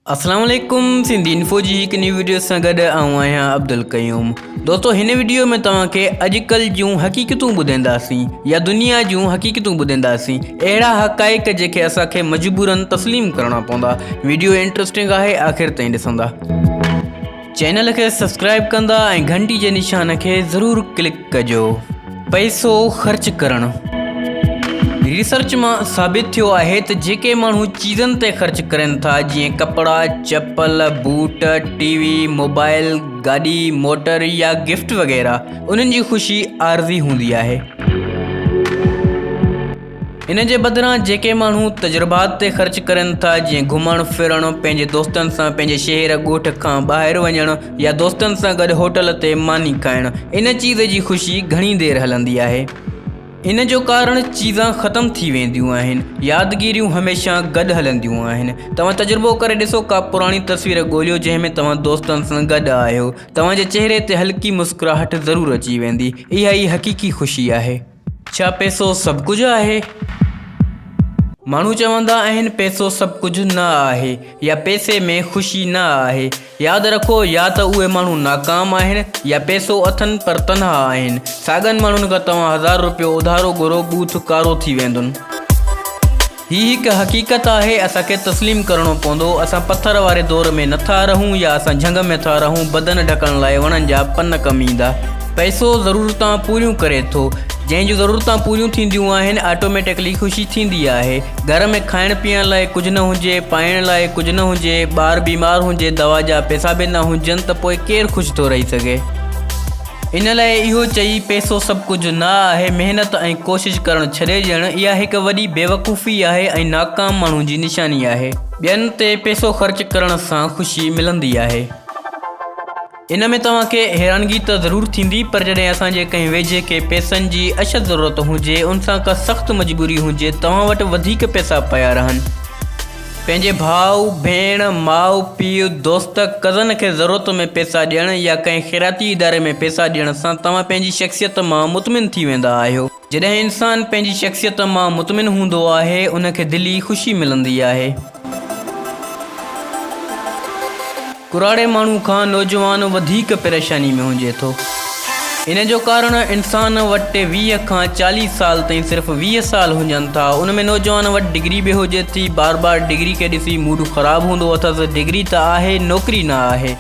अस्सलाम वालेकुम सिंधी इन्फो जी हिकु न्यू वीडियो सां गॾु आहियां अब्दुल क़यूम। दोस्तो हिन वीडियो में तव्हांखे अॼुकल्ह जूं हक़ीक़तूं ॿुधाईंदासीं या दुनिया जूं हक़ीक़तूं ॿुधाईंदासीं, अहिड़ा हक़ाइक़ जेके असांखे मजबूरन तस्लीम करणा पवंदा। वीडियो इंट्रस्टिंग आहे, आख़िर ताईं ॾिसंदा। चैनल खे सब्सक्राइब कंदा ऐं घंटी जे निशान खे ज़रूरु क्लिक कजो। पैसो ख़र्च करणु रिसर्च में साबित थियो है तो जेके मानू चीज़न ते खर्च करन था, जी कपड़ा, चप्पल, बूट, टीवी, मोबाइल, गाड़ी, मोटर या गिफ्ट वगैरह, उन्हनि जी खुशी आर्जी होंदी है। इन जे बदिरां जेके मानू तजुर्बात ते खर्च करन था, जी घुमण फिरण, पंहिंजे दोस्तन सां पंहिंजे शहर ॻोठ खां ॿाहिरि वञण या दोस्तन सां गॾु होटल ते मानी खाइण, इन चीज़ जी खुशी घणी देर हलंदी है। इन जो कारण चीज़ां ख़त्म थी वेंदियूं आहिनि, यादगिरियूं हमेशा गॾु हलंदियूं आहिनि। तव्हां तजुर्बो करे ॾिसो, का पुराणी तस्वीर ॻोल्हियो जंहिंमें तव्हां दोस्तनि सां गॾु आहियो, तव्हांजे चेहरे ते हल्की मुस्कुराहट ज़रूरु अची वेंदी। इहा ई हक़ीक़ी ख़ुशी आहे। छा पैसो सभु कुझु आहे? माण्हू चवंदा आहिनि पैसो सभु कुझु न आहे या पैसे में ख़ुशी न आहे। यादि रखो, या त उहे माण्हू नाकाम आहिनि या पैसो अथनि पर तनहा आहिनि। साॻनि माण्हुनि खां तव्हां 1000 रुपयो उधारो घुरो, बूथ कारो थी वेंदुनि। ही हिकु हक़ीक़त आहे, असांखे तस्लीम करणो पवंदो। असां पथर वारे दौर में नथा रहूं या असां झंग में था रहूं। बदन ढकण लाइ वणनि जा पन कम ईंदा। पैसो ज़रूरतां पूरियूं करे थो। जंहिंजूं ज़रूरतां पूरियूं थींदियूं आहिनि, ऑटोमेटिकली ख़ुशी थींदी आहे। घर में खाइण पीअण लाइ कुझु न हुजे, पाइण लाइ कुझु न हुजे, ॿार बीमार हुजे, दवा जा पैसा बि न हुजनि, त पोइ केरु ख़ुशि थो रही सघे। इन लाइ इहो चई पैसो सभु कुझु न आहे, महिनत ऐं कोशिशि करणु छॾे ॾियणु, इहा हिकु वॾी बेवकूफ़ी आहे ऐं नाकाम माण्हू जी निशानी आहे। ॿियनि ते पैसो ख़र्च करण सां ख़ुशी मिलंदी आहे। इन में तव्हांखे हैरानगी त ज़रूरु थींदी, पर जॾहिं असांजे कंहिं वेझे खे पैसनि जी अशद ज़रूरत हुजे, उन सां का सख़्तु मजबूरी हुजे, तव्हां वटि वधीक पैसा पिया रहनि, पंहिंजे भाउ भेण, माउ पीउ, दोस्त, कज़न खे ज़रूरत में पैसा ॾियणु या कंहिं ख़ैराती इदारे में पैसा ॾियण सां तव्हां पंहिंजी शख़्सियत मां मुतमिन थी वेंदा आहियो। जॾहिं इंसान पंहिंजी शख़्सियत मां मुतमिन हूंदो आहे, उनखे दिली ख़ुशी मिलंदी आहे। कुराड़े माण्हू खां नौजवान वधीक परेशानी में हुजे थो। इन जो कारण इंसान वटि 20 खां 40 साल ताईं सिर्फ़ु 20 साल हुजनि था। उन में नौजवान वटि डिग्री बि हुजे थी। बार बार डिग्री खे ॾिसी मूड ख़राबु हूंदो अथसि। डिग्री त आहे, नौकिरी न आहे।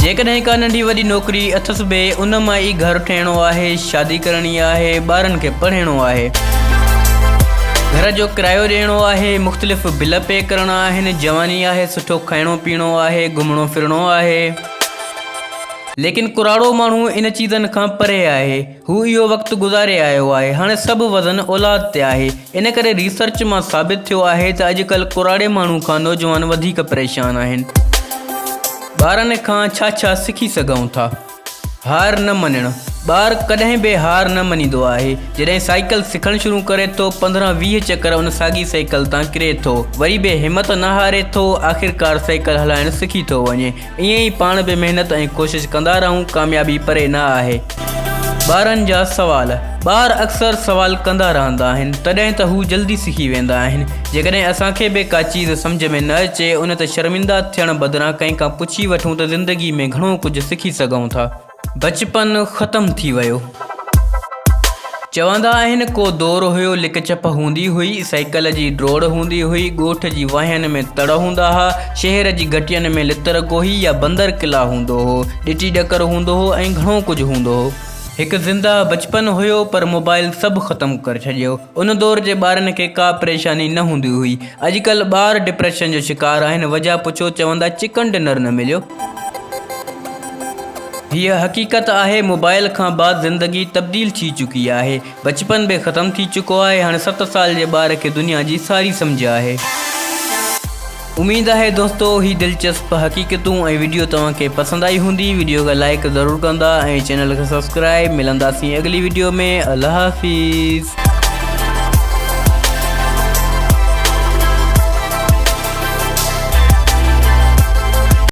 जेकॾहिं का नंढी वॾी नौकिरी अथसि बि, उन मां ई घरु ठहिणो आहे, शादी करणी आहे, ॿारनि खे पढ़ाइणो आहे, घर जो किरायो ॾियणो आहे, मुख़्तलिफ़ बिल पे करणा आहिनि, जवानी आहे, सुठो खाइणो पीअणो आहे, घुमणो फिरणो आहे। लेकिन कुराड़ो माण्हू इन चीज़नि खां परे आहे। हू इहो वक़्तु गुज़ारे आयो आहे। हाणे सभु वज़न औलाद ते आहे। इन करे रिसर्च मां साबित थियो आहे त अॼुकल्ह कुराड़े माण्हू खां नौजवान वधीक परेशान आहिनि। ॿारनि खां छा छा सिखी सघूं था? हार न मञणु। ॿार कॾहिं बि हार न मञींदो आहे। जॾहिं साइकिल सिखणु शुरू करे थो, 15-20 चकर उन साॻी साइकिल तां किरे थो, वरी बि हिमत न हारे थो, आख़िरकार साइकिल हलाइणु सिखी थो वञे। ईअं ई पाण बि महिनत ऐं कोशिशि कंदा रहूं, कामयाबी परे न आहे। ॿारनि जा सवाल। ॿार अक्सर सवाल कंदा रहंदा आहिनि, तॾहिं त हू जल्दी सिखी वेंदा आहिनि। जेकॾहिं असांखे बि का चीज़ सम्झ में न अचे, उन ते शर्मिंदा थियण बदिरां कंहिं खां पुछी वठूं त ज़िंदगी में घणो कुझु सिखी सघूं था। बचपन ख़त्म थी वियो। चवंदा आहिनि, को दौर हुयो, लिक चप हूंदी हुई, साइकिल जी ड्रोड़ हूंदी हुई, ॻोठ जी वाहनि में तड़ हूंदा हुआ, शहर जी घटियुनि में लितर गोही या बंदर किला हूंदो हो, ॾिटी ॾकर हूंदो हो ऐं घणो कुझु हूंदो हो। हिकु ज़िंदा बचपन हुयो, पर मोबाइल सभु ख़त्म करे छॾियो। उन दौर जे ॿारनि खे का परेशानी न हूंदी हुई। अॼुकल्ह ॿार डिप्रेशन जो शिकार आहिनि। वजह पुछो, चवंदा चिकन डिनर न मिलियो। हीअ हक़ीक़त आहे, मोबाइल खां बाद ज़िंदगी तब्दील थी चुकी आहे। बचपन बि ख़त्म थी चुको आहे। हाणे 7 साल जे ॿार खे दुनिया जी सारी सम्झ आहे। उम्मीद आहे दोस्तो ही दिलचस्प हक़ीक़तूं ऐं वीडियो तव्हांखे पसंदि आई हूंदी। वीडियो खे लाइक ज़रूरु कंदा ऐं चैनल खे सब्सक्राइब। मिलंदासीं अगली वीडियो में। अल्लाह हाफ़िज़।